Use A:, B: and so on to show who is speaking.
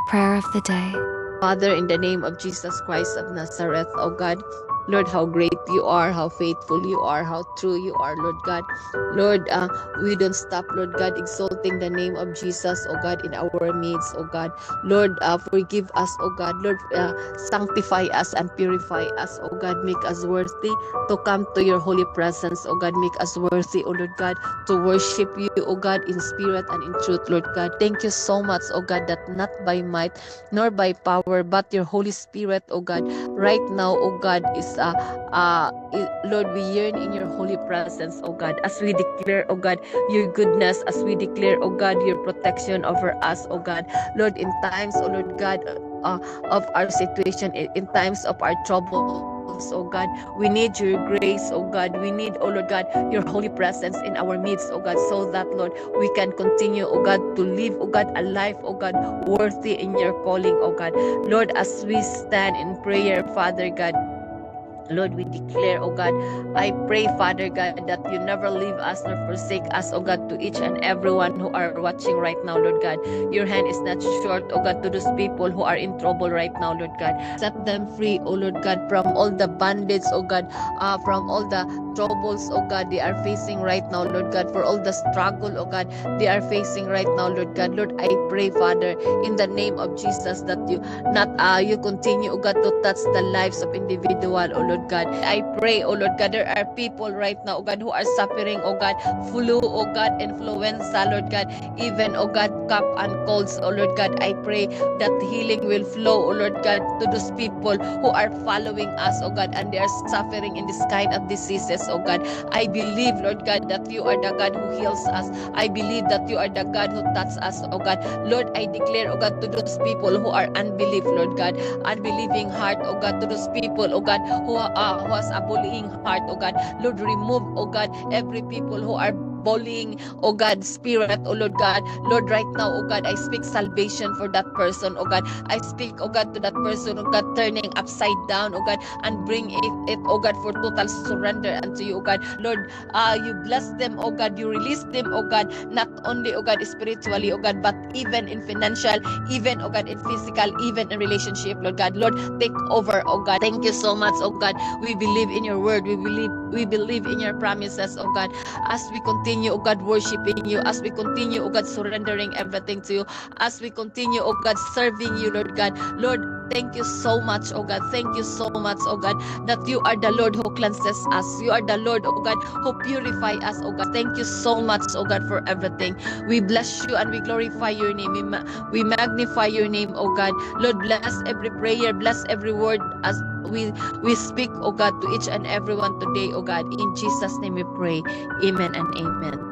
A: Prayer of the day.
B: Father, in the name of Jesus Christ of Nazareth, oh God, Lord, how great you are, how faithful you are, how true you are, Lord God. Lord, we don't stop, Lord God, exalting the name of Jesus, oh God, in our midst, oh God. Lord, forgive us, oh God. Lord, sanctify us and purify us, oh God. Make us worthy to come to your holy presence, oh God. Make us worthy, oh Lord God, to worship you, oh God, in spirit and in truth, Lord God. Thank you so much, oh God, that not by might nor by power, but your Holy Spirit, oh God, right now, oh God, Lord, we yearn in your holy presence, oh God, as we declare, oh God, your goodness, as we declare, oh God, your protection over us, oh God. Lord, in times, oh Lord God, of our situation, in times of our troubles, oh God, we need your grace, oh God. We need, oh Lord God, your holy presence in our midst, oh God, so that, Lord, we can continue, oh God, to live, oh God, a life, oh God, worthy in your calling, oh God. Lord, as we stand in prayer, Father God, Lord, we declare, oh God, I pray, Father God, that you never leave us nor forsake us, oh God, to each and everyone who are watching right now, Lord God. Your hand is not short, oh God, to those people who are in trouble right now, Lord God. Set them free, oh Lord God, from all the bandits, oh God, from all the troubles, oh God, they are facing right now, Lord God, for all the struggle, oh God, they are facing right now, Lord God. Lord, I pray, Father, in the name of Jesus, that you continue, oh God, to touch the lives of individual, oh Lord God. I pray, oh Lord God, there are people right now, oh God, who are suffering, oh God, flu, oh God, influenza, Lord God, even, oh God, cough and colds, oh Lord God. I pray that healing will flow, oh Lord God, to those people who are following us, oh God, and they are suffering in this kind of diseases, oh God. I believe, Lord God, that you are the God who heals us. I believe that you are the God who touches us, oh God. Lord, I declare, oh God, to those people who are unbelief, Lord God, unbelieving heart, oh God, to those people, oh God, who has a bullying heart, oh God. Lord, remove, oh God, every people who are bullying, oh God, spirit, oh Lord God. Lord, right now, oh God, I speak salvation for that person, oh God. I speak, oh God, to that person, oh God, turning upside down, oh God, and bring it, oh God, for total surrender unto you, oh God. Lord, you bless them, oh God, you release them, oh God, not only, oh God, spiritually, oh God, but even in financial, even, oh God, in physical, even in relationship, Lord God. Lord, take over, oh God. Thank you so much, oh God. We believe in your word. We believe in your promises, oh God. As we continue, oh God, worshiping you, as we continue, oh God, surrendering everything to you, as we continue, oh God, serving you, Lord God. Lord, thank you so much, oh God. Thank you so much, oh God, that you are the Lord who cleanses us. You are the Lord, oh God, who purify us, oh God. Thank you so much, oh God, for everything. We bless you and we glorify your name. We magnify your name, oh God. Lord, bless every prayer, bless every word as we speak, oh God, to each and everyone today, oh God. In Jesus' name we pray. Amen and amen.